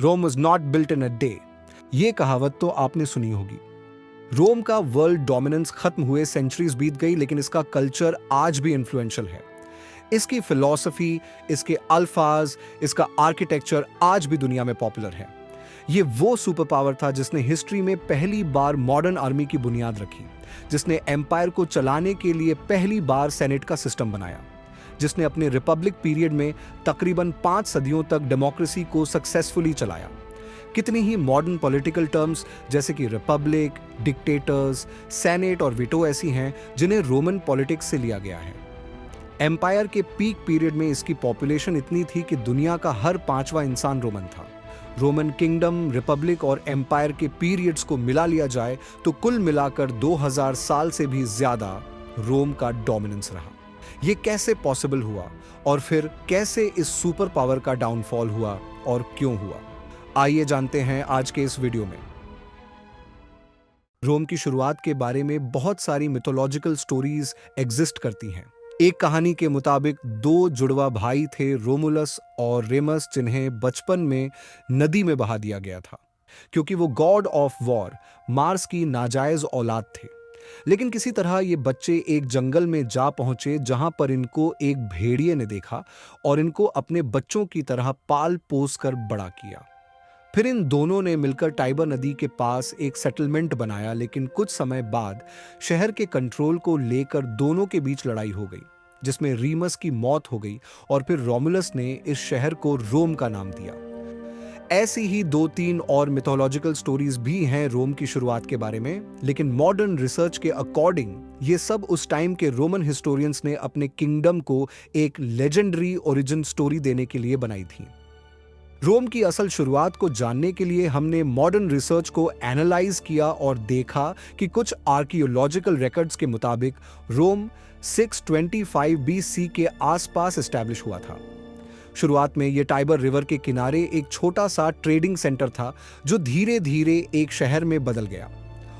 Rome was not built in a day. ये कहावत तो आपने सुनी होगी। रोम का वर्ल्ड डोमिनेंस खत्म हुए सेंचुरीज बीत गई, लेकिन इसका कल्चर आज भी इन्फ्लुएंशियल है। इसकी फिलॉसफी, इसके अल्फाज, इसका आर्किटेक्चर आज भी दुनिया में पॉपुलर है। ये वो सुपर पावर था जिसने हिस्ट्री में पहली बार मॉडर्न आर्मी की बुनियाद रखी, जिसने एम्पायर को चलाने के लिए पहली बार सेनेट का सिस्टम बनाया, जिसने अपने रिपब्लिक पीरियड में तकरीबन 5 सदियों तक डेमोक्रेसी को सक्सेसफुली चलाया। कितनी ही मॉडर्न पॉलिटिकल टर्म्स जैसे कि रिपब्लिक, डिक्टेटर्स, सेनेट और वीटो ऐसी हैं जिन्हें रोमन पॉलिटिक्स से लिया गया है। एम्पायर के पीक पीरियड में इसकी पॉपुलेशन इतनी थी कि दुनिया का हर 5वां इंसान रोमन था। रोमन किंगडम, रिपब्लिक और एम्पायर के पीरियड्स को मिला लिया जाए तो कुल मिलाकर 2000 साल से भी ज्यादा रोम का डोमिनेंस रहा। ये कैसे पॉसिबल हुआ और फिर कैसे इस सुपर पावर का डाउनफॉल हुआ और क्यों हुआ, आइए जानते हैं आज के इस वीडियो में। रोम की शुरुआत के बारे में बहुत सारी मिथोलॉजिकल स्टोरीज एग्जिस्ट करती हैं। एक कहानी के मुताबिक 2 जुड़वा भाई थे, रोमुलस और रेमस, जिन्हें बचपन में नदी में बहा दिया गया था क्योंकि वो गॉड ऑफ वॉर मार्स की नाजायज औलाद थे। लेकिन किसी तरह ये बच्चे एक जंगल में जा पहुंचे जहां पर इनको एक भेड़िए ने देखा और इनको अपने बच्चों की तरह पाल पोस कर बड़ा किया। फिर इन दोनों ने मिलकर टाइबर नदी के पास एक सेटलमेंट बनाया, लेकिन कुछ समय बाद शहर के कंट्रोल को लेकर दोनों के बीच लड़ाई हो गई, जिसमें रीमस की मौत हो गई और फिर रोमुलस ने इस शहर को रोम का नाम दिया। ऐसी ही 2-3 और मिथोलॉजिकल स्टोरीज भी हैं रोम की शुरुआत के बारे में, लेकिन मॉडर्न रिसर्च के अकॉर्डिंग ये सब उस टाइम के रोमन हिस्टोरियंस ने अपने किंगडम को एक लेजेंडरी ओरिजिन स्टोरी देने के लिए बनाई थी। रोम की असल शुरुआत को जानने के लिए हमने मॉडर्न रिसर्च को एनालाइज किया और देखा कि कुछ आर्कियोलॉजिकल रिकॉर्ड्स के मुताबिक रोम 625 BC के आसपास एस्टैब्लिश हुआ था। शुरुआत में यह टाइबर रिवर के किनारे एक छोटा सा ट्रेडिंग सेंटर था जो धीरे धीरे एक शहर में बदल गया।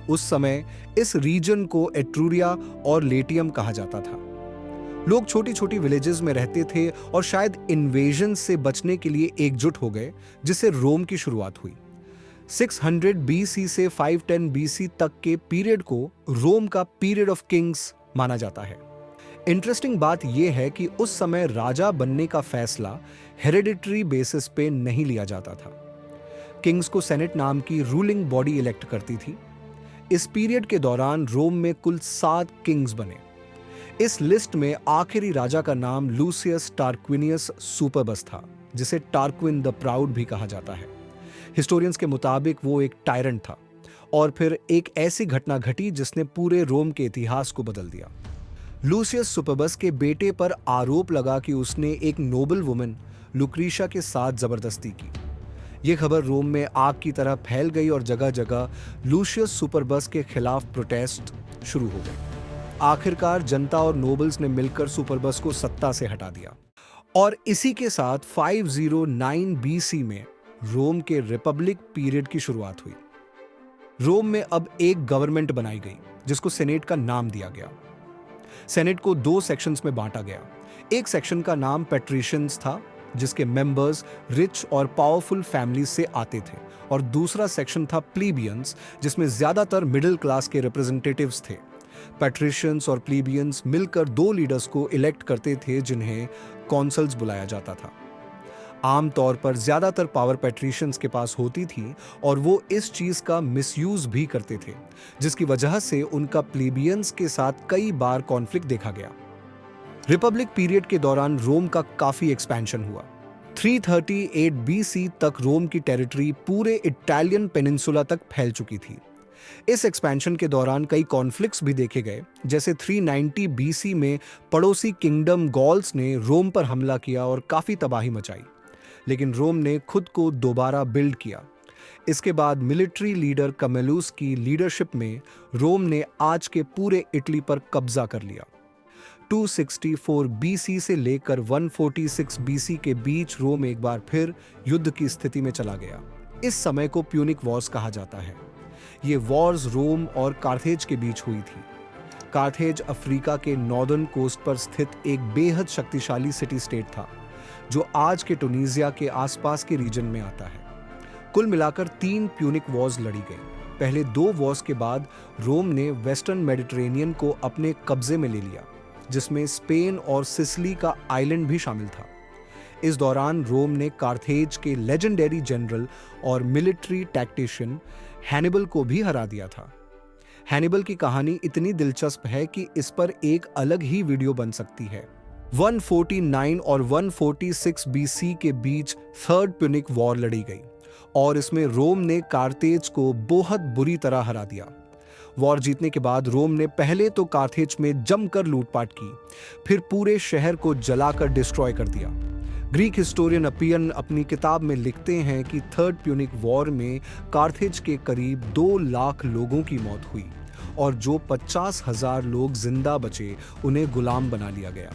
उस समय इस रीजन को एट्रूरिया और लेटियम कहा जाता था। लोग छोटी छोटी विलेजेस में रहते थे और शायद इन्वेजन से बचने के लिए एकजुट हो गए, जिससे रोम की शुरुआत हुई। 600 BC से 510 BC तक के पीरियड को रोम का पीरियड ऑफ किंग्स माना जाता है। इंटरेस्टिंग बात यह है कि उस समय राजा बनने का फैसला हेरेडिटरी बेसिस पे नहीं लिया जाता था। किंग्स को सेनेट नाम की रूलिंग बॉडी इलेक्ट करती थी। इस पीरियड के दौरान रोम में कुल 7 किंग्स बने। इस लिस्ट में आखिरी राजा का नाम लूसियस टार्क्विनियस सुपरबस था, जिसे टार्क्विन द प्राउड भी कहा जाता है। हिस्टोरियंस के मुताबिक वो एक टायरेंट था और फिर एक ऐसी घटना घटी जिसने पूरे रोम के इतिहास को बदल दिया। लूसियस सुपरबस के बेटे पर आरोप लगा कि उसने एक नोबल वुमन लुक्रीशिया के साथ जबरदस्ती की। यह खबर रोम में आग की तरह फैल गई और जगह जगह लूसियस सुपरबस के खिलाफ प्रोटेस्ट शुरू हो गए। आखिरकार जनता और नोबल्स ने मिलकर सुपरबस को सत्ता से हटा दिया और इसी के साथ 509 BC में रोम के रिपब्लिक पीरियड की शुरुआत हुई। रोम में अब एक गवर्नमेंट बनाई गई जिसको सेनेट का नाम दिया गया। सेनेट को 2 सेक्शंस में बांटा गया। एक सेक्शन का नाम पैट्रिशियंस था, जिसके मेंबर्स रिच और पावरफुल फैमिली से आते थे, और दूसरा सेक्शन था प्लीबियंस, जिसमें ज्यादातर मिडिल क्लास के रिप्रेजेंटेटिव्स थे। पैट्रिशियंस और प्लीबियंस मिलकर 2 लीडर्स को इलेक्ट करते थे, जिन्हें कॉन्सल्स बुलाया जाता था। आमतौर पर ज्यादातर पावर पैट्रिशियंस के पास होती थी और वो इस चीज का मिसयूज भी करते थे, जिसकी वजह से उनका प्लीबियंस के साथ कई बार कॉन्फ्लिक्ट देखा गया। रिपब्लिक पीरियड के दौरान रोम का काफी एक्सपेंशन हुआ। 338 BC तक रोम की टेरिटरी पूरे इटालियन पेनिनसुला तक फैल चुकी थी। इस एक्सपेंशन के दौरान कई कॉन्फ्लिक्ट्स भी देखे गए, जैसे 390 BC में पड़ोसी किंगडम गॉल्स ने रोम पर हमला किया और काफी तबाही मचाई, लेकिन रोम ने खुद को दोबारा बिल्ड किया। इसके बाद मिलिट्री लीडर कमेलूस की लीडरशिप में रोम ने आज के पूरे इटली पर कब्जा कर लिया। 264 BC से लेकर 146 BC के बीच रोम एक बार फिर युद्ध की स्थिति में चला गया। इस समय को प्यूनिक वॉर्स कहा जाता है। ये वॉर्स रोम और कार्थेज के बीच हुई थी। कार्थेज अफ्रीका के नॉर्दर्न कोस्ट पर स्थित एक बेहद शक्तिशाली सिटी स्टेट था, जो आज के टूनीजिया के आसपास के रीजन में आता है। कुल मिलाकर 3 प्यूनिक वॉर्स लड़ी गई। पहले 2 वॉर्स के बाद रोम ने वेस्टर्न मेडिटेरेनियन को अपने कब्जे में ले लिया, जिसमें स्पेन और सिसिली का आइलैंड भी शामिल था। इस दौरान रोम ने कार्थेज के लेजेंडरी जनरल और मिलिट्री टैक्टिशियन हैनिबल को भी हरा दिया था। हैनिबल की कहानी इतनी दिलचस्प है कि इस पर एक अलग ही वीडियो बन सकती है। 149 और 146 बीसी के बीच थर्ड प्यूनिक वॉर लड़ी गई और इसमें रोम ने कार्थेज को बहुत बुरी तरह हरा दिया। वॉर जीतने के बाद रोम ने पहले तो कार्थेज में जमकर लूटपाट की, फिर पूरे शहर को जलाकर डिस्ट्रॉय कर दिया। ग्रीक हिस्टोरियन अपियन अपनी किताब में लिखते हैं कि थर्ड प्यूनिक वॉर में कार्थेज के करीब 2 लाख लोगों की मौत हुई और जो 50,000 लोग जिंदा बचे उन्हें गुलाम बना लिया गया।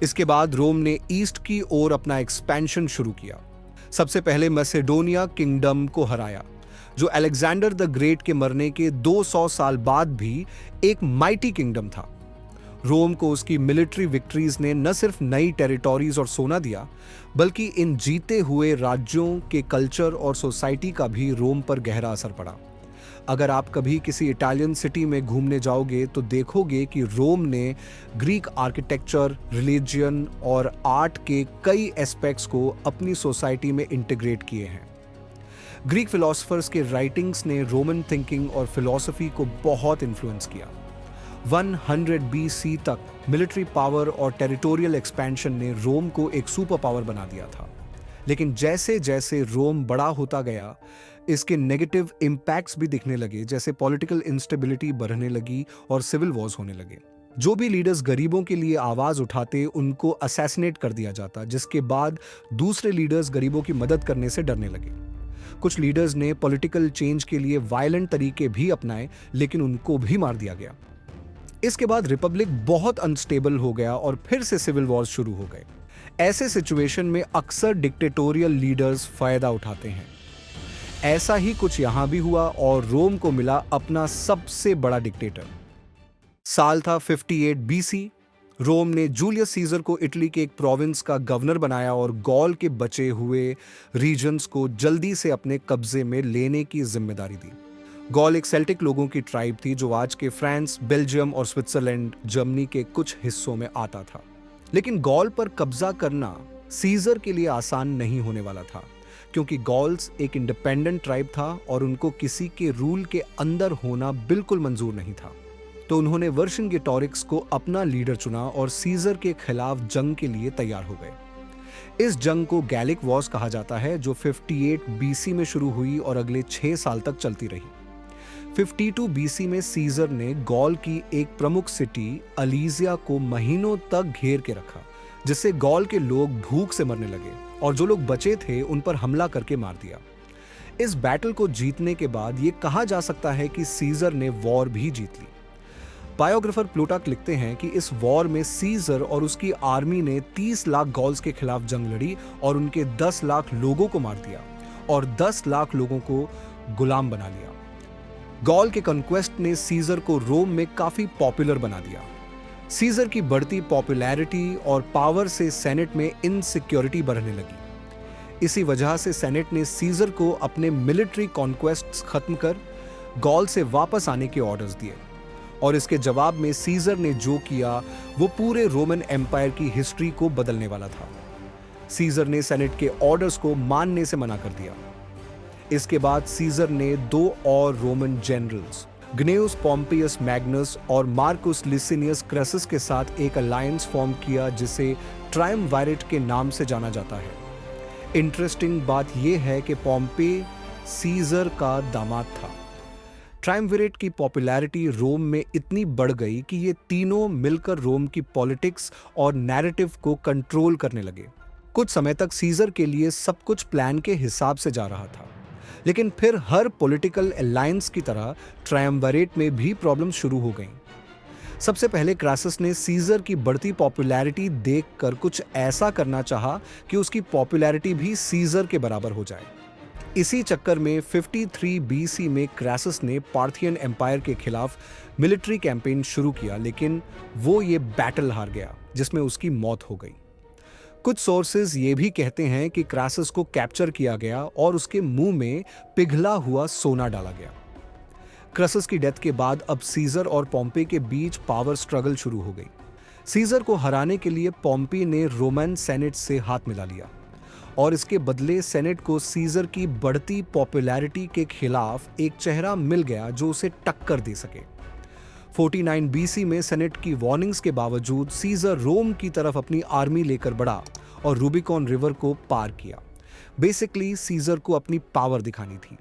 इसके बाद रोम ने ईस्ट की ओर अपना एक्सपेंशन शुरू किया। सबसे पहले मैसेडोनिया किंगडम को हराया, जो अलेक्जेंडर द ग्रेट के मरने के 200 साल बाद भी एक माइटी किंगडम था। रोम को उसकी मिलिट्री विक्ट्रीज ने न सिर्फ नई टेरिटोरीज और सोना दिया, बल्कि इन जीते हुए राज्यों के कल्चर और सोसाइटी का भी रोम पर गहरा असर पड़ा। अगर आप कभी किसी इटालियन सिटी में घूमने जाओगे तो देखोगे कि रोम ने ग्रीक आर्किटेक्चर, रिलीजियन और आर्ट के कई एस्पेक्ट्स को अपनी सोसाइटी में इंटीग्रेट किए हैं। ग्रीक फिलोसोफर्स के राइटिंग्स ने रोमन थिंकिंग और फिलॉसफी को बहुत इन्फ्लुएंस किया। 100 BC तक मिलिट्री पावर और टेरिटोरियल एक्सपेंशन ने रोम को एक सुपर पावर बना दिया था। लेकिन जैसे जैसे रोम बड़ा होता गया, इसके नेगेटिव इम्पैक्ट्स भी दिखने लगे, जैसे पॉलिटिकल इंस्टेबिलिटी बढ़ने लगी और सिविल वॉर्स होने लगे। जो भी लीडर्स गरीबों के लिए आवाज उठाते उनको असैसिनेट कर दिया जाता, जिसके बाद दूसरे लीडर्स गरीबों की मदद करने से डरने लगे। कुछ लीडर्स ने पॉलिटिकल चेंज के लिए वायलेंट तरीके भी अपनाए, लेकिन उनको भी मार दिया गया। इसके बाद रिपब्लिक बहुत अनस्टेबल हो गया और फिर से सिविल वॉर्स शुरू हो गए। ऐसे सिचुएशन में अक्सर डिक्टेटोरियल लीडर्स फायदा उठाते हैं। ऐसा ही कुछ यहां भी हुआ और रोम को मिला अपना सबसे बड़ा डिक्टेटर। साल था 58 BC। रोम ने जूलियस सीजर को इटली के एक प्रोविंस का गवर्नर बनाया और गॉल के बचे हुए रीजन्स को जल्दी से अपने कब्जे में लेने की जिम्मेदारी दी। गॉल एक सेल्टिक लोगों की ट्राइब थी जो आज के फ्रांस, बेल्जियम और स्विट्जरलैंड, जर्मनी के कुछ हिस्सों में आता था। लेकिन गॉल पर कब्जा करना सीजर के लिए आसान नहीं होने वाला था, क्योंकि गॉल्स एक इंडिपेंडेंट ट्राइब था और उनको किसी के रूल के अंदर होना बिल्कुल मंजूर नहीं था। तो उन्होंने वर्सिंगेटोरिक्स को अपना लीडर चुना और सीजर के खिलाफ जंग के लिए तैयार हो गए। इस जंग को गैलिक वॉर्स कहा जाता है, जो 58 BC में शुरू हुई और अगले 6 साल तक चलती रही। 52 BC में सीजर ने गॉल की एक प्रमुख सिटी अलीजिया को महीनों तक घेर के रखा, जिससे गॉल के लोग भूख से मरने लगे और जो लोग बचे थे उन पर हमला करके मार दिया। इस बैटल को जीतने के बाद ये कहा जा सकता है कि सीजर ने वॉर भी जीत ली। बायोग्राफर प्लूटार्क लिखते हैं कि इस वॉर में सीजर और उसकी आर्मी ने 30 लाख गॉल्स के खिलाफ जंग लड़ी और उनके 10 लाख लोगों को मार दिया और 10 लाख लोगों को गुलाम बना लिया। गॉल के कॉन्क्वेस्ट ने सीजर को रोम में काफी पॉपुलर बना दिया। सीजर की बढ़ती पॉपुलैरिटी और पावर से सेनेट में इनसिक्योरिटी बढ़ने लगी। इसी वजह से सेनेट ने सीजर को अपने मिलिट्री कॉन्क्वेस्ट्स खत्म कर गॉल से वापस आने के ऑर्डर्स दिए और इसके जवाब में सीजर ने जो किया वो पूरे रोमन एम्पायर की हिस्ट्री को बदलने वाला था। सीजर ने सेनेट के ऑर्डर्स को मानने से मना कर दिया। इसके बाद सीजर ने 2 और रोमन जनरल्स, ग्नेउस पोम्पियस मैग्नस और मार्कुस लिसिनियस क्रेसस के साथ एक अलायंस फॉर्म किया, जिसे ट्रायम्विरेट के नाम से जाना जाता है। इंटरेस्टिंग बात यह है कि पोम्पे सीजर का दामाद था। ट्रायम्विरेट की पॉपुलैरिटी रोम में इतनी बढ़ गई कि ये तीनों मिलकर रोम की पॉलिटिक्स और नैरेटिव को कंट्रोल करने लगे। कुछ समय तक सीजर के लिए सब कुछ प्लान के हिसाब से जा रहा था, लेकिन फिर हर पॉलिटिकल अलायंस की तरह ट्रायम्विरेट में भी प्रॉब्लम्स शुरू हो गईं। सबसे पहले क्रासस ने सीजर की बढ़ती पॉपुलैरिटी देखकर कुछ ऐसा करना चाहा कि उसकी पॉपुलैरिटी भी सीजर के बराबर हो जाए। इसी चक्कर में 53 BC में क्रासस ने पार्थियन एम्पायर के खिलाफ मिलिट्री कैंपेन शुरू किया, लेकिन वो ये बैटल हार गया, जिसमें उसकी मौत हो गई। कुछ सोर्सेज ये भी कहते हैं कि क्रासस को कैप्चर किया गया और उसके मुंह में पिघला हुआ सोना डाला गया। क्रसस की डेथ के बाद अब सीजर और पॉम्पे के बीच पावर स्ट्रगल शुरू हो गई। सीजर को हराने के लिए पॉम्पे ने रोमन सेनेट से हाथ मिला लिया और इसके बदले सेनेट को सीजर की बढ़ती पॉपुलैरिटी के खिलाफ एक चेहरा मिल गया जो उसे टक्कर दे सके। 49 बीसी में सेनेट की वार्निंग्स के बावजूद सीजर रोम की तरफ अपनी आर्मी लेकर बढ़ा और रूबिकॉन रिवर को पार किया। बेसिकली सीजर को अपनी पावर दिखानी थी।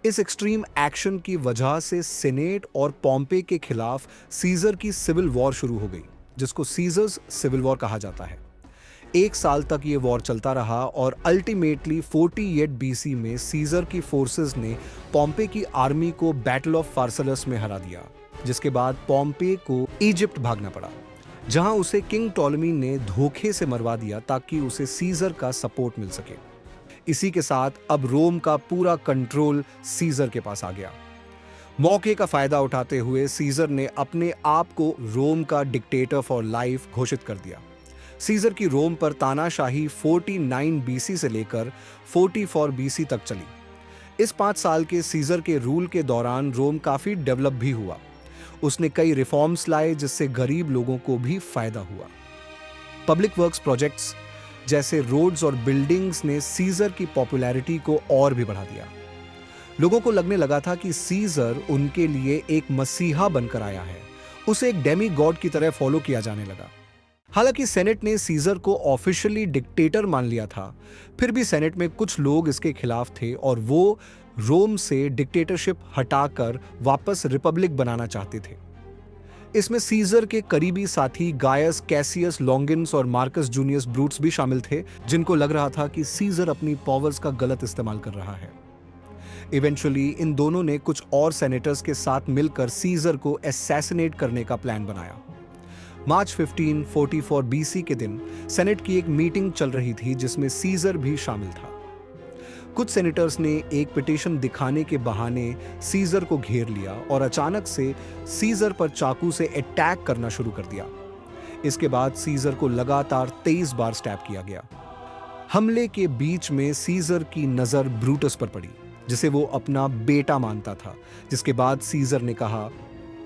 इस एक्सट्रीम एक्शन की वजह से सेनेट और पॉम्पे के खिलाफ सीजर की सिविल वॉर शुरू हो गई, जिसको सीजर्स सिविल वॉर कहा जाता है। 1 साल तक ये वॉर चलता रहा और अल्टीमेटली 48 बीसी में सीजर की फोर्सेस ने पॉम्पे की आर्मी को बैटल ऑफ फार्सलस में हरा दिया, जिसके बाद पॉम्पे को इजिप्ट भागना पड़ा, जहां उसे किंग टॉलमी ने धोखे से मरवा दिया ताकि उसे सीजर का सपोर्ट मिल सके। इसी के साथ अब रोम का पूरा कंट्रोल सीजर के पास आ गया। मौके का फायदा उठाते हुए सीजर ने अपने आप को रोम का डिक्टेटर फॉर लाइफ घोषित कर दिया। सीजर की रोम पर तानाशाही 49 बीसी से लेकर 44 बीसी तक चली। इस 5 साल के सीजर के रूल के दौरान रोम काफी डेवलप भी हुआ। उसने कई रिफॉर्म्स लाए जिससे गरीब लोगों को भी फायदा हुआ। पब्लिक वर्क्स प्रोजेक्ट्स जैसे रोड्स और बिल्डिंग्स ने सीजर की पॉपुलैरिटी को और भी बढ़ा दिया। लोगों को लगने लगा था कि सीजर उनके लिए एक मसीहा बनकर आया है। उसे एक डेमी गॉड की तरह फॉलो किया जाने लगा। हालांकि सेनेट ने सीजर को ऑफिशियली डिक्टेटर मान लिया था, फिर भी सेनेट में कुछ लोग इसके खिलाफ थे और वो रोम से डिक्टेटरशिप हटाकर वापस रिपब्लिक बनाना चाहते थे। इसमें सीजर के करीबी साथी गायस कैसियस लॉन्गिन्स और मार्कस जूनियस ब्रूट्स भी शामिल थे, जिनको लग रहा था कि सीजर अपनी पावर्स का गलत इस्तेमाल कर रहा है। इवेंचुअली इन दोनों ने कुछ और सेनेटर्स के साथ मिलकर सीजर को असैसिनेट करने का प्लान बनाया। मार्च 1544 बीसी के दिन सेनेट की एक मीटिंग चल रही थी जिसमें सीजर भी शामिल था। कुछ सेनेटर्स ने एक पिटीशन दिखाने के बहाने सीजर को घेर लिया और अचानक से सीजर पर चाकू से अटैक करना शुरू कर दिया। इसके बाद सीजर को लगातार 23 बार स्टैब किया गया। हमले के बीच में सीजर की नजर ब्रूटस पर पड़ी, जिसे वो अपना बेटा मानता था, जिसके बाद सीजर ने कहा,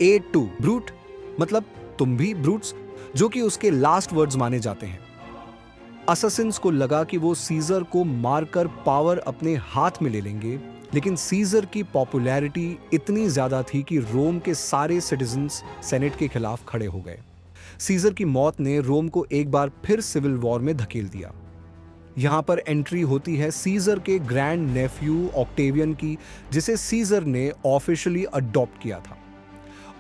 "ए टू ब्रूट, मतलब तुम भी ब्रूट्स", जो कि उसके लास्ट वर्ड्स माने जाते हैं। अससिन्स को लगा कि वो सीजर को मारकर पावर अपने हाथ में ले लेंगे, लेकिन सीजर की पॉपुलैरिटी इतनी ज्यादा थी कि रोम के सारे सिटीजन्स सेनेट के खिलाफ खड़े हो गए। सीजर की मौत ने रोम को एक बार फिर सिविल वॉर में धकेल दिया। यहां पर एंट्री होती है सीजर के ग्रैंड नेफ्यू ऑक्टेवियन की, जिसे सीजर ने ऑफिशियली अडॉप्ट किया था।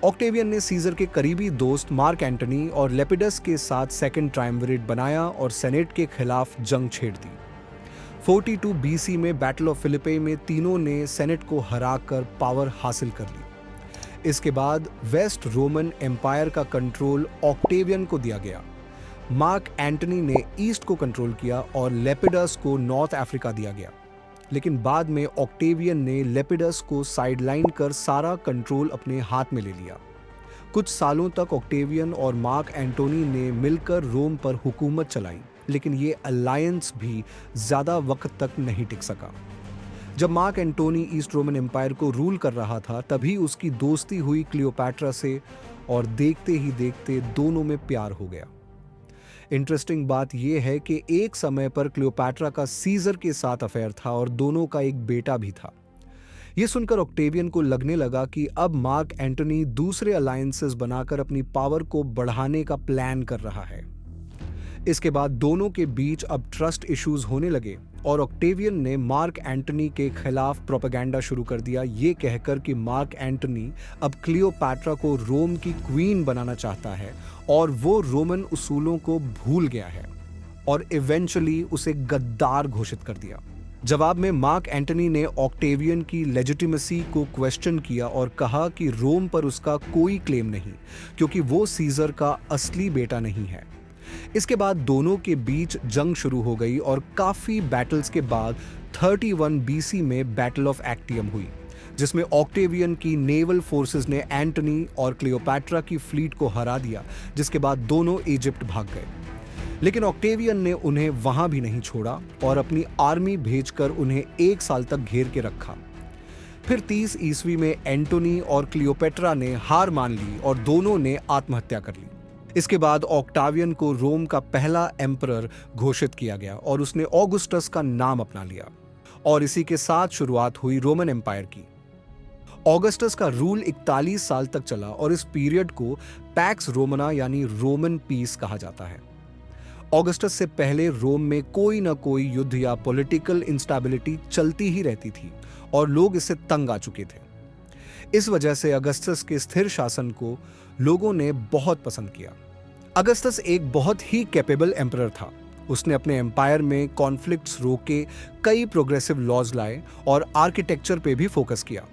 ऑक्टेवियन ने सीजर के करीबी दोस्त मार्क एंटनी और लेपिडस के साथ सेकंड ट्रायम्विरेट बनाया और सेनेट के खिलाफ जंग छेड़ दी। 42 बीसी में बैटल ऑफ फिलिपे में तीनों ने सेनेट को हराकर पावर हासिल कर ली। इसके बाद वेस्ट रोमन एम्पायर का कंट्रोल ऑक्टेवियन को दिया गया। मार्क एंटनी ने ईस्ट को कंट्रोल किया और लेपिडस को नॉर्थ अफ्रीका दिया गया, लेकिन बाद में ऑक्टेवियन ने लेपिडस को साइडलाइन कर सारा कंट्रोल अपने हाथ में ले लिया। कुछ सालों तक ऑक्टेवियन और मार्क एंटोनी ने मिलकर रोम पर हुकूमत चलाई, लेकिन ये अलायंस भी ज्यादा वक्त तक नहीं टिक सका। जब Mark Antony east Roman empire को रूल कर रहा था, तभी उसकी दोस्ती हुई क्लियोपैट्रा से और देखते ही देखते दोनों में प्यार हो गया। इंटरेस्टिंग बात यह है कि एक समय पर क्लियोपैट्रा का सीजर के साथ अफेयर था और दोनों का एक बेटा भी था। यह सुनकर ऑक्टेवियन को लगने लगा कि अब मार्क एंटनी दूसरे अलायंसेस बनाकर अपनी पावर को बढ़ाने का प्लान कर रहा है। इसके बाद दोनों के बीच अब ट्रस्ट इश्यूज होने लगे और ऑक्टेवियन ने मार्क एंटनी के खिलाफ प्रोपेगेंडा शुरू कर दिया, ये कहकर कि मार्क एंटनी अब क्लियोपैट्रा को रोम की क्वीन बनाना चाहता है और वो रोमन उसूलों को भूल गया है, और इवेंचुअली उसे गद्दार घोषित कर दिया। जवाब में मार्क एंटनी ने ऑक्टेवियन की लेजिटिमेसी को क्वेश्चन किया और कहा कि रोम पर उसका कोई क्लेम नहीं, क्योंकि वो सीजर का असली बेटा नहीं है। इसके बाद दोनों के बीच जंग शुरू हो गई और काफी बैटल्स के बाद 31 बीसी में बैटल ऑफ एक्टियम हुई, जिसमें ऑक्टेवियन की नेवल फोर्सेस ने एंटनी और क्लियोपैट्रा की फ्लीट को हरा दिया, जिसके बाद दोनों इजिप्ट भाग गए। लेकिन ऑक्टेवियन ने उन्हें वहां भी नहीं छोड़ा और अपनी आर्मी भेजकर उन्हें 1 साल तक घेर के रखा। फिर 30 ईस्वी में एंटोनी और क्लियोपेट्रा ने हार मान ली और दोनों ने आत्महत्या कर ली। इसके बाद ऑक्टावियन को रोम का पहला एम्परर घोषित किया गया और उसने ऑगस्टस का नाम अपना लिया और इसी के साथ शुरुआत हुई रोमन एम्पायर की। ऑगस्टस का रूल 41 साल तक चला और इस पीरियड को पैक्स रोमना यानी रोमन पीस कहा जाता है। ऑगस्टस से पहले रोम में कोई ना कोई युद्ध या पॉलिटिकल इंस्टेबिलिटी चलती ही रहती थी और लोग इससे तंग आ चुके थे। इस वजह से अगस्टस के स्थिर शासन को लोगों ने बहुत पसंद किया। अगस्टस एक बहुत ही कैपेबल एम्परर था। उसने अपने एम्पायर में कॉन्फ्लिक्ट्स रोके, कई प्रोग्रेसिव लॉज लाए और आर्किटेक्चर पे भी फोकस किया।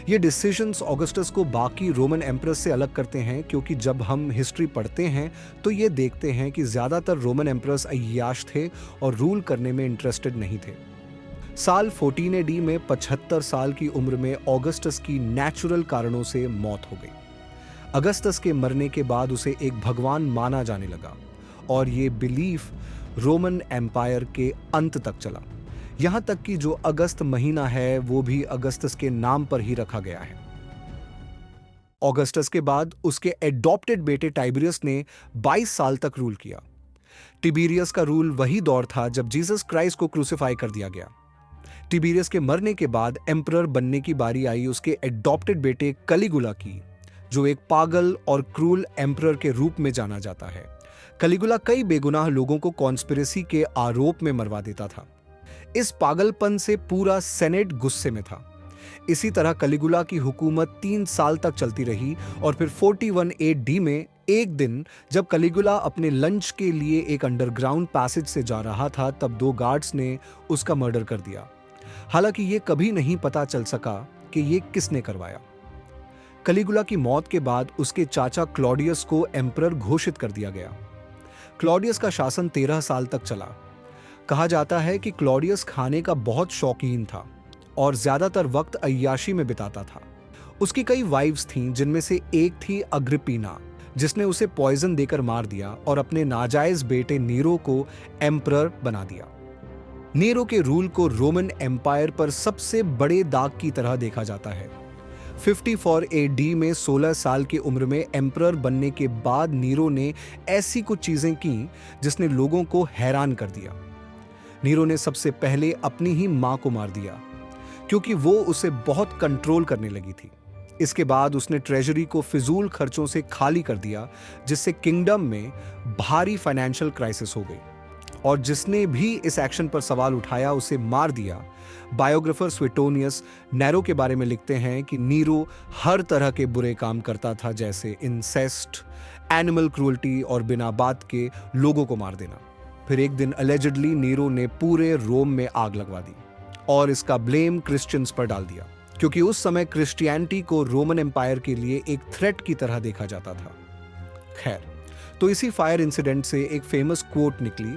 ये डिसीजंस ऑगस्टस को बाकी रोमन एम्परर्स से अलग करते हैं, क्योंकि जब हम हिस्ट्री पढ़ते हैं तो ये देखते हैं कि ज्यादातर रोमन एम्परर्स अय्याश थे और रूल करने में इंटरेस्टेड नहीं थे। साल 14 AD में 75 साल की उम्र में ऑगस्टस की नेचुरल कारणों से मौत हो गई। अगस्टस के मरने के बाद उसे एक भगवान माना जाने लगा और ये बिलीफ रोमन एम्पायर के अंत तक चला। यहां तक कि जो अगस्त महीना है वो भी अगस्टस के नाम पर ही रखा गया है। ऑगस्टस के बाद उसके एडॉप्टेड बेटे टाइबेरियस ने 22 साल तक रूल किया। टिबेरियस का रूल वही दौर था जब जीसस क्राइस्ट को क्रूसिफाई कर दिया गया। टिबेरियस के मरने के बाद एम्परर बनने की बारी आई उसके एडॉप्टेड बेटे कलिगुला की, जो एक पागल और क्रूल एम्परर के रूप में जाना जाता है। कलिगुला कई बेगुनाह लोगों को कॉन्स्पिरेसी के आरोप में मरवा देता था। इस पागलपन से पूरा सेनेट गुस्से में था। इसी तरह कलिगुला की हुकूमत 3 साल तक चलती रही और फिर 41 AD में एक दिन जब कलिगुला अपने लंच के लिए एक अंडरग्राउंड पैसेज से जा रहा था, तब 2 गार्ड्स ने उसका मर्डर कर दिया। हालांकि ये कभी नहीं पता चल सका कि ये किसने करवाया। कलिगुला की मौत के बाद उसके चाचा क्लॉडियस को एम्परर घोषित कर दिया गया। क्लॉडियस का शासन 13 साल तक चला। कहा जाता है कि क्लॉडियस खाने का बहुत शौकीन था और ज्यादातर वक्त अय्याशी में बिताता था। उसकी कई वाइफ्स थीं, जिनमें से एक थी अग्रिपीना, जिसने उसे पॉइजन देकर मार दिया और अपने नाजायज बेटे नीरो को एम्परर बना दिया। नीरो के रूल को रोमन एम्पायर पर सबसे बड़े दाग की तरह देखा जाता है। 54 AD में 16 साल की उम्र में एम्परर बनने के बाद नीरो ने ऐसी कुछ चीजें की जिसने लोगों को हैरान कर दिया। नीरो ने सबसे पहले अपनी ही मां को मार दिया, क्योंकि वो उसे बहुत कंट्रोल करने लगी थी। इसके बाद उसने ट्रेजरी को फिजूल खर्चों से खाली कर दिया, जिससे किंगडम में भारी फाइनेंशियल क्राइसिस हो गई और जिसने भी इस एक्शन पर सवाल उठाया उसे मार दिया। बायोग्राफर स्वेटोनियस नेरो के बारे में लिखते हैं कि नीरो हर तरह के बुरे काम करता था, जैसे इंसेस्ट, एनिमल क्रूअल्टी और बिना बात के लोगों को मार देना। फिर एक दिन अलेजिडली नीरो ने पूरे रोम में आग लगवा दी और इसका ब्लेम क्रिश्चियंस पर डाल दिया, क्योंकि उस समय क्रिश्चियनिटी को रोमन एम्पायर के लिए एक थ्रेट की तरह देखा जाता था। खैर, तो इसी फायर इंसिडेंट से एक फेमस कोट निकली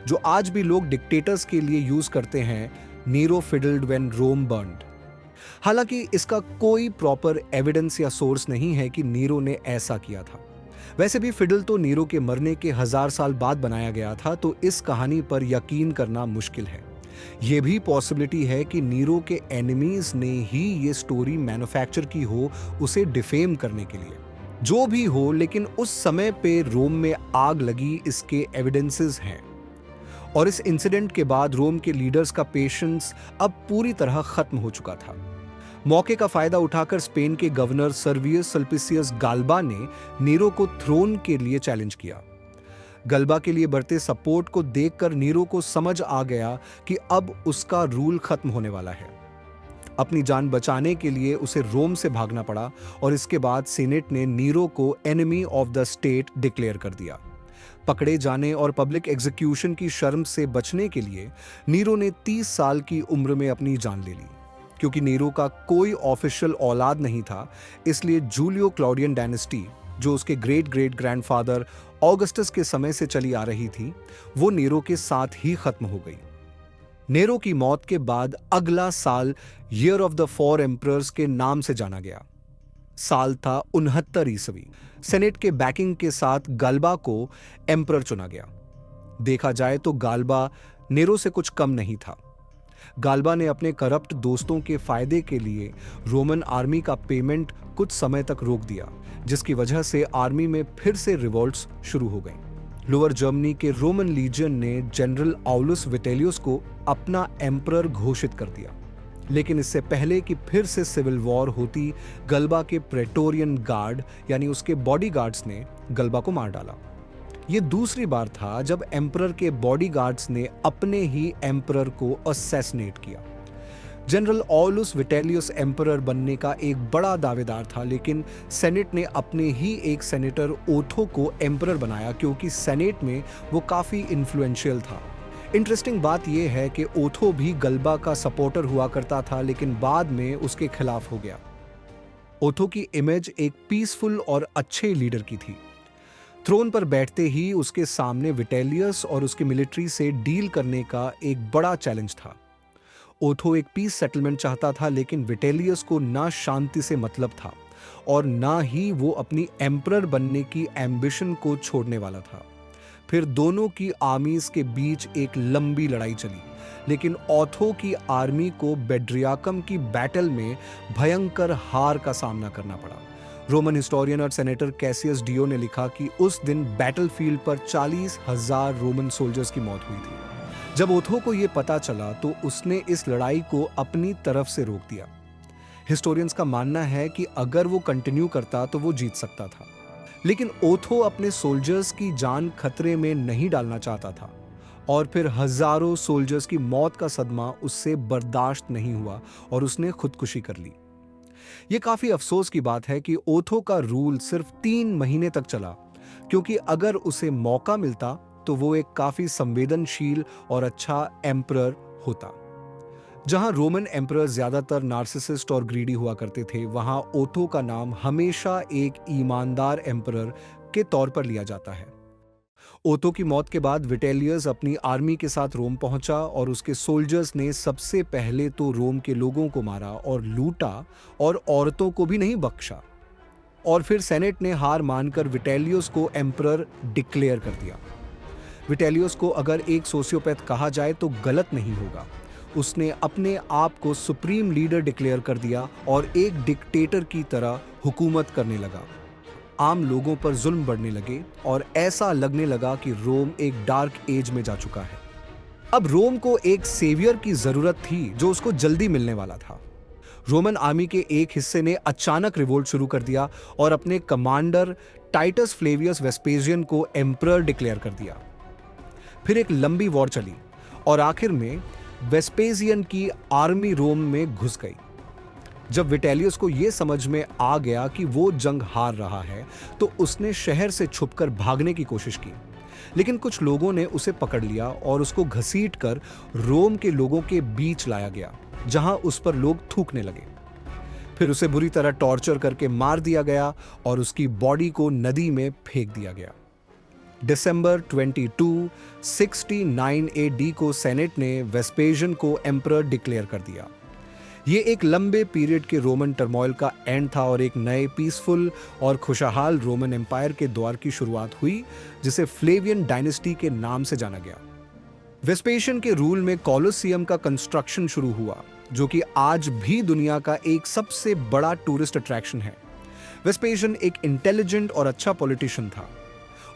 जो आज भी लोग डिक्टेटर्स के लिए यूज करते हैं, नीरो फिडल्ड व्हेन रोम बर्न्ड। हालांकि इसका कोई प्रॉपर एविडेंस या सोर्स नहीं है कि नीरो ने ऐसा किया था। वैसे भी फिडल तो नीरो के मरने के 1000 साल बाद बनाया गया था, तो इस कहानी पर यकीन करना मुश्किल है। यह भी पॉसिबिलिटी है कि नीरो के एनिमीज ने ही ये स्टोरी मैन्युफैक्चर की हो उसे डिफेम करने के लिए। जो भी हो, लेकिन उस समय पे रोम में आग लगी, इसके एविडेंसेस हैं। और इस इंसिडेंट के बाद रोम के लीडर्स का पेशेंस अब पूरी तरह खत्म हो चुका था। मौके का फायदा उठाकर स्पेन के गवर्नर सर्वियस सल्पिसियस गाल्बा ने नीरो को थ्रोन के लिए चैलेंज किया। गल्बा के लिए बढ़ते सपोर्ट को देखकर नीरो को समझ आ गया कि अब उसका रूल खत्म होने वाला है। अपनी जान बचाने के लिए उसे रोम से भागना पड़ा और इसके बाद सीनेट ने नीरो को enemy of the state declare कर दिया। पकड़े जाने और पब्लिक एग्जीक्यूशन की शर्म से बचने के लिए नीरो ने 30 साल की उम्र में अपनी जान ले ली। क्योंकि नीरो का कोई ऑफिशियल औलाद नहीं था, इसलिए जूलियो क्लॉडियन डायनेस्टी, जो उसके ग्रेट ग्रेट ग्रैंडफादर ऑगस्टस के समय से चली आ रही थी, वो नीरो के साथ ही खत्म हो गई। नेरो की मौत के बाद अगला साल ईयर ऑफ द 4 एम्परर्स के नाम से जाना गया। साल था 69 ईस्वी। सेनेट के बैकिंग के साथ गल्बा को एम्परर चुना गया। देखा जाए तो गाल्बा नेरो से कुछ कम नहीं था। गाल्बा ने अपने करप्ट दोस्तों के फायदे के लिए रोमन आर्मी का पेमेंट कुछ समय तक रोक दिया, जिसकी वजह से आर्मी में फिर से रिवॉल्ट्स शुरू हो गईं। लोअर जर्मनी के रोमन लीजियन ने जनरल आउलुस विटेलियस को अपना एम्परर घोषित कर दिया, लेकिन इससे पहले कि फिर से सिविल वॉर होती, गल्बा के प्रेटोरियन गार्ड यानी उसके बॉडीगार्ड्स ने गल्बा को मार डाला। ये दूसरी बार था जब एम्परर के बॉडीगार्ड्स ने अपने ही एम्परर को असैसिनेट किया। जनरल ऑलुस विटेलियस एम्परर बनने का एक बड़ा दावेदार था, लेकिन सेनेट ने अपने ही एक सेनेटर ओथो को एम्परर बनाया क्योंकि सेनेट में वो काफी इन्फ्लुएंशियल था। इंटरेस्टिंग बात यह है कि ओथो भी गल्बा का सपोर्टर हुआ करता था, लेकिन बाद में उसके खिलाफ हो गया। ओथो की इमेज एक पीसफुल और अच्छे लीडर की थी। थ्रोन पर बैठते ही उसके सामने विटेलियस और उसकी मिलिट्री से डील करने का एक बड़ा चैलेंज था। ओथो एक पीस सेटलमेंट चाहता था, लेकिन विटेलियस को ना शांति से मतलब था और ना ही वो अपनी एम्परर बनने की एम्बिशन को छोड़ने वाला था। फिर दोनों की आर्मीज के बीच एक लंबी लड़ाई चली, लेकिन ओथो की आर्मी को बेड्रियाकम की बैटल में भयंकर हार का सामना करना पड़ा। रोमन हिस्टोरियन और सेनेटर कैसियस डियो ने लिखा कि उस दिन बैटलफील्ड पर 40,000 रोमन सोल्जर्स की मौत हुई थी। जब ओथो को यह पता चला तो उसने इस लड़ाई को अपनी तरफ से रोक दिया। हिस्टोरियंस का मानना है कि अगर वो कंटिन्यू करता तो वो जीत सकता था, लेकिन ओथो अपने सोल्जर्स की जान खतरे में नहीं डालना चाहता था और फिर हजारों सोल्जर्स की मौत का सदमा उससे बर्दाश्त नहीं हुआ और उसने खुदकुशी कर ली। यह काफी अफसोस की बात है कि ओथो का रूल सिर्फ 3 महीने तक चला, क्योंकि अगर उसे मौका मिलता तो वो एक काफी संवेदनशील और अच्छा एम्परर होता। जहां रोमन एम्परर ज्यादातर नार्सिसिस्ट और ग्रीडी हुआ करते थे, वहां ओथो का नाम हमेशा एक ईमानदार एम्परर के तौर पर लिया जाता है। ओथो की मौत के बाद विटेलियस अपनी आर्मी के साथ रोम पहुंचा और उसके सोल्जर्स ने सबसे पहले तो रोम के लोगों को मारा और लूटा और औरतों को भी नहीं बख्शा। और फिर सेनेट ने हार मानकर विटेलियस को एम्परर डिक्लेयर कर दिया। विटेलियस को अगर एक सोशियोपैथ कहा जाए तो गलत नहीं होगा। उसने अपने आप को सुप्रीम लीडर डिक्लेयर कर दिया और एक डिक्टेटर की तरह हुकूमत करने लगा। आम लोगों पर जुल्म बढ़ने लगे और ऐसा लगने लगा कि रोम एक डार्क एज में जा चुका है। अब रोम को एक सेवियर की जरूरत थी जो उसको जल्दी मिलने वाला था। रोमन आर्मी के एक हिस्से ने अचानक रिवोल्ट शुरू कर दिया और अपने कमांडर टाइटस फ्लेवियस वेस्पेसियन को एम्परर डिक्लेयर कर दिया। फिर एक लंबी वॉर चली और आखिर में वेस्पेसियन की आर्मी रोम में घुस गई। जब विटेलियस को यह समझ में आ गया कि वो जंग हार रहा है, तो उसने शहर से छुपकर भागने की कोशिश की, लेकिन कुछ लोगों ने उसे पकड़ लिया और उसको घसीटकर रोम के लोगों के बीच लाया गया, जहां उस पर लोग थूकने लगे। फिर उसे बुरी तरह टॉर्चर करके मार दिया गया और उसकी बॉडी को नदी में फेंक दिया गया। दिसंबर 22, 69 AD को सेनेट ने वेस्पेसियन को एम्परर डिक्लेयर कर दिया। ये एक लंबे पीरियड के रोमन टर्मोइल का एंड था और एक नए पीसफुल और खुशहाल रोमन एम्पायर के दौर की शुरुआत हुई, जिसे फ्लेवियन डायनेस्टी के नाम से जाना गया। वेस्पेसियन के रूल में कोलोसियम का कंस्ट्रक्शन शुरू हुआ, जो कि आज भी दुनिया का एक सबसे बड़ा टूरिस्ट अट्रैक्शन है। वेस्पेसियन एक इंटेलिजेंट और अच्छा पॉलिटिशियन था।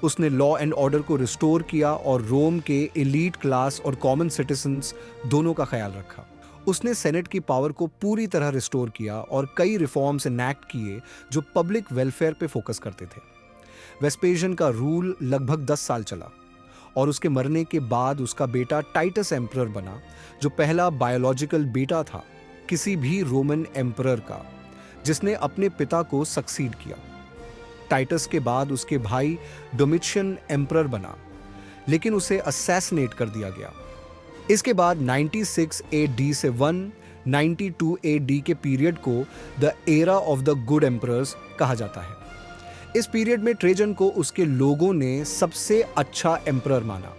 उसने लॉ एंड ऑर्डर को रिस्टोर किया और रोम के एलीट क्लास और कॉमन सिटीजन्स दोनों का ख्याल रखा। उसने सेनेट की पावर को पूरी तरह रिस्टोर किया और कई रिफॉर्म्स इनैक्ट किए जो पब्लिक वेलफेयर पे फोकस करते थे। वेस्पेसियन का रूल लगभग 10 साल चला और उसके मरने के बाद उसका बेटा टाइटस एम्परर बना, जो पहला बायोलॉजिकल बेटा था किसी भी रोमन एम्परर का जिसने अपने पिता को सक्सीड किया। टाइटस के बाद उसके भाई डोमिशियन एम्परर बना, लेकिन उसे असैसिनेट कर दिया गया। इसके बाद 96 AD से 192 AD के पीरियड को the era of the good emperors कहा जाता है। इस पीरियड में ट्रेजन को उसके लोगों ने सबसे अच्छा एम्परर माना।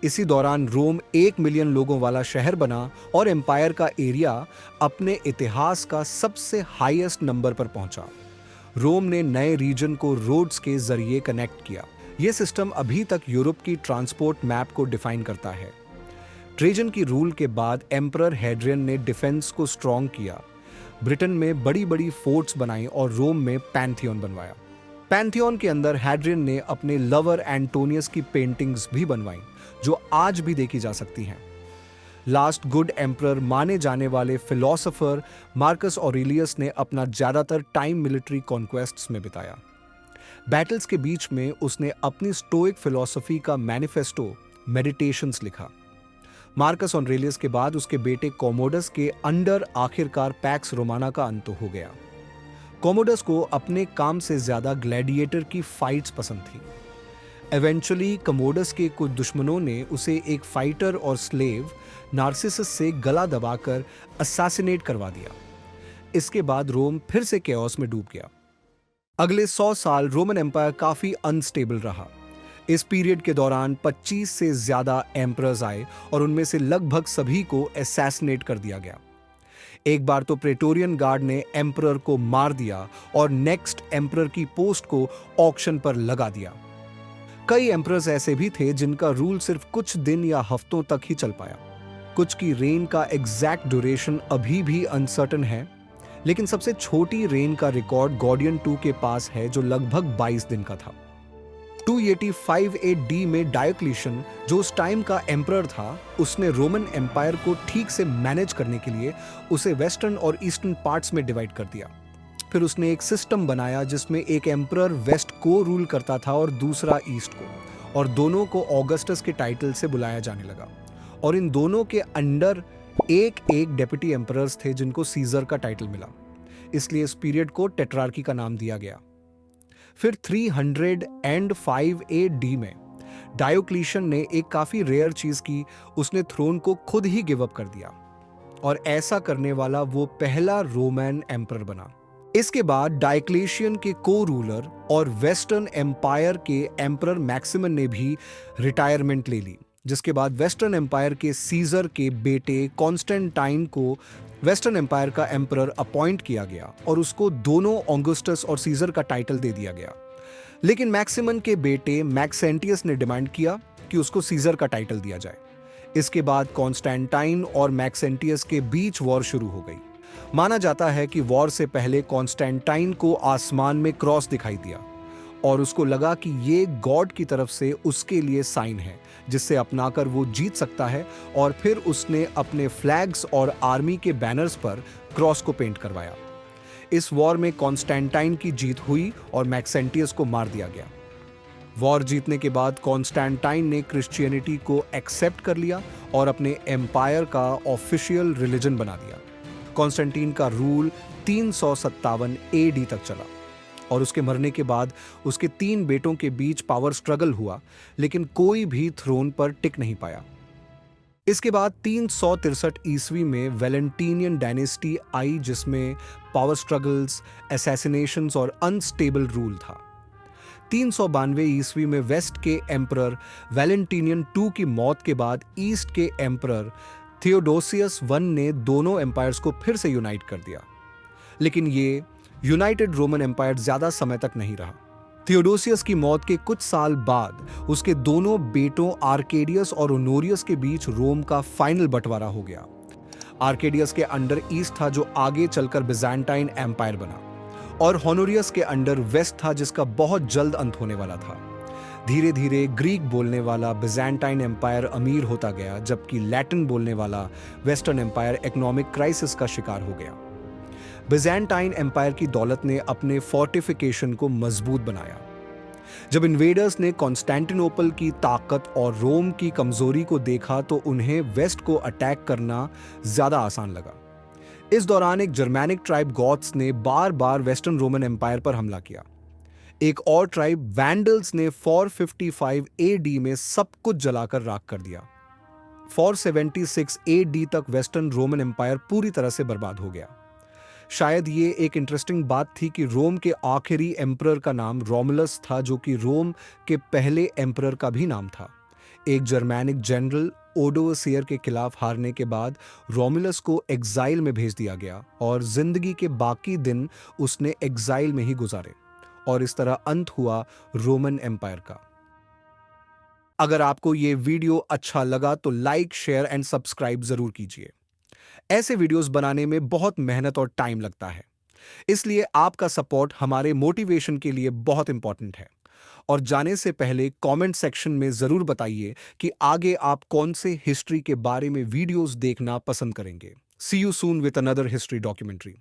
इसी दौरान रोम 1 मिलियन लोगों वाला शहर बना और एम्पायर का एरिया अपने इतिहास का सबसे हाईएस्ट नंबर पर पहुंचा। रोम ने नए रीजन को रोड्स के जरिए कनेक्ट किया, यह सिस्टम अभी तक यूरोप की ट्रांसपोर्ट मैप को डिफाइन करता है। ट्रेजन की रूल के बाद एम्परर हेड्रियन ने डिफेंस को स्ट्रॉन्ग किया, ब्रिटेन में बड़ी बड़ी फोर्ट्स बनाई और रोम में पैंथियन बनवाया। पैंथियन के अंदर हैड्रियन ने अपने लवर एंटोनियस की पेंटिंग्स भी बनवाई, जो आज भी देखी जा सकती हैं। लास्ट गुड एम्परर माने जाने वाले फिलोसोफर मार्कस ऑरेलियस ने अपना ज्यादातर टाइम मिलिट्री कॉन्क्वेस्ट्स में बिताया। बैटल्स के बीच में उसने अपनी स्टोइक फिलॉसफी का मैनिफेस्टो मेडिटेशंस लिखा। मार्कस ऑरेलियस के बाद उसके बेटे कोमोडस के अंडर आखिरकार पैक्स रोमाना का अंत हो गया। कोमोडस को अपने काम से ज्यादा ग्लैडिएटर की फाइट्स पसंद थी। इवेंचुअली कोमोडस के कुछ दुश्मनों ने उसे एक फाइटर और स्लेव नार्सिसस से गला दबाकर असैसिनेट करवा दिया। इसके बाद रोम फिर से केओस में डूब गया। अगले 100 साल रोमन एम्पायर काफी अनस्टेबल रहा। इस पीरियड के दौरान 25 से ज्यादा एम्परर्स आए और उनमें से लगभग सभी को असैसिनेट कर दिया गया। एक बार तो प्रेटोरियन गार्ड ने एम्परर को मार दिया और नेक्स्ट एम्परर की पोस्ट को ऑक्शन पर लगा दिया। कई एम्परर्स ऐसे भी थे जिनका रूल सिर्फ कुछ दिन या हफ्तों तक ही चल पाया। कुछ की रेन का एग्जैक्ट ड्यूरेशन अभी भी अनसर्टन है, लेकिन सबसे छोटी रेन का रिकॉर्ड गॉर्डियन II के पास है, जो लगभग 22 दिन का था। 285 AD में डायोक्लिशियन, जो उस टाइम का एम्परर था, उसने रोमन एम्पायर को ठीक से मैनेज करने के लिए उसे वेस्टर्न और ईस्टर्न पार्ट्स में डिवाइड कर दिया। फिर उसने एक सिस्टम बनाया जिसमें एक एम्परर वेस्ट को रूल करता था और दूसरा ईस्ट को, और दोनों को ऑगस्टस के टाइटल से बुलाया जाने लगा। और इन दोनों के अंडर एक एक डेप्यूटी एम्परर्स थे जिनको सीजर का टाइटल मिला, इसलिए इस पीरियड को टेट्रार्की का नाम दिया गया। फिर 305 AD में डायोक्लिशियन ने एक काफी रेयर चीज की, उसने थ्रोन को खुद ही गिव अप कर दिया, और ऐसा करने वाला वो पहला रोमन एम्परर बना। इसके बाद डायोक्लेशियन के को रूलर और वेस्टर्न एम्पायर के एम्परर मैक्सिमन ने भी रिटायरमेंट ले ली, जिसके बाद वेस्टर्न एम्पायर के सीजर के बेटे कॉन्स्टेंटाइन को वेस्टर्न एम्पायर का एम्परर अपॉइंट किया गया और उसको दोनों ऑगस्टस और सीजर का टाइटल दे दिया गया। लेकिन मैक्सिमन के बेटे मैक्सेंटियस ने डिमांड किया कि उसको सीजर का टाइटल दिया जाए। इसके बाद कॉन्स्टेंटाइन और मैक्सेंटियस के बीच वॉर शुरू हो गई। माना जाता है कि वॉर से पहले कॉन्स्टेंटाइन को आसमान में क्रॉस दिखाई दिया और उसको लगा कि ये गॉड की तरफ से उसके लिए साइन है जिससे अपनाकर वो जीत सकता है, और फिर उसने अपने फ्लैग्स और आर्मी के बैनर्स पर क्रॉस को पेंट करवाया। इस वॉर में कॉन्स्टेंटाइन की जीत हुई और मैक्सेंटियस को मार दिया गया। वॉर जीतने के बाद कॉन्स्टेंटाइन ने क्रिश्चियनिटी को एक्सेप्ट कर लिया और अपने एम्पायर का ऑफिशियल रिलीजन बना दिया। कॉन्स्टेंटीन का रूल 357 AD तक चला और उसके मरने के बाद उसके 3 बेटों के बीच पावर स्ट्रगल हुआ, लेकिन कोई भी थ्रोन पर टिक नहीं पाया। इसके बाद 363 ईस्वी में वैलेंटीनियन डायनेस्टी आई, जिसमें पावर स्ट्रगल्स, असैसिनेशंस और अनस्टेबल रूल था। 392 ईस्वी में वेस्ट के एम्परर वैलेंटीनियन II की मौत के बाद ईस्ट के एम्परर थियोडोसियस I ने दोनों एम्पायर्स को फिर से यूनाइट कर दिया, लेकिन ये यूनाइटेड रोमन एम्पायर ज्यादा समय तक नहीं रहा। थियोडोसियस की मौत के कुछ साल बाद उसके दोनों बेटों आर्केडियस और ओनोरियस के बीच रोम का फाइनल बंटवारा हो गया। आर्केडियस के अंडर ईस्ट था, जो आगे चलकर बिजांटाइन एम्पायर बना, और होनोरियस के अंडर वेस्ट था, जिसका बहुत जल्द अंत होने वाला था। धीरे धीरे ग्रीक बोलने वाला बिजांटाइन एम्पायर अमीर होता गया, जबकि लैटिन बोलने वाला वेस्टर्न एम्पायर इकोनॉमिक क्राइसिस का शिकार हो गया। बिजांटाइन एम्पायर की दौलत ने अपने फोर्टिफिकेशन को मजबूत बनाया। जब इन्वेडर्स ने कॉन्स्टेंटिनोपल की ताकत और रोम की कमजोरी को देखा तो उन्हें वेस्ट को अटैक करना ज्यादा आसान लगा। इस दौरान एक जर्मैनिक ट्राइब गॉथ्स ने बार बार वेस्टर्न रोमन एम्पायर पर हमला किया। एक और ट्राइब वैंडल्स ने 455 AD में सब कुछ जलाकर राख कर दिया। 476 AD तक वेस्टर्न रोमन एम्पायर पूरी तरह से बर्बाद हो गया। शायद ये एक इंटरेस्टिंग बात थी कि रोम के आखिरी एम्परर का नाम रोमुलस था, जो कि रोम के पहले एम्परर का भी नाम था। एक जर्मैनिक जनरल ओडोसियर के खिलाफ हारने के बाद रोमुलस को एग्जाइल में भेज दिया गया और जिंदगी के बाकी दिन उसने एग्जाइल में ही गुजारे, और इस तरह अंत हुआ रोमन एम्पायर का। अगर आपको ये वीडियो अच्छा लगा तो लाइक, शेयर एंड सब्सक्राइब जरूर कीजिए। ऐसे वीडियोस बनाने में बहुत मेहनत और टाइम लगता है, इसलिए आपका सपोर्ट हमारे मोटिवेशन के लिए बहुत इंपॉर्टेंट है। और जाने से पहले कमेंट सेक्शन में जरूर बताइए कि आगे आप कौन से हिस्ट्री के बारे में वीडियोस देखना पसंद करेंगे। See you soon with another history documentary.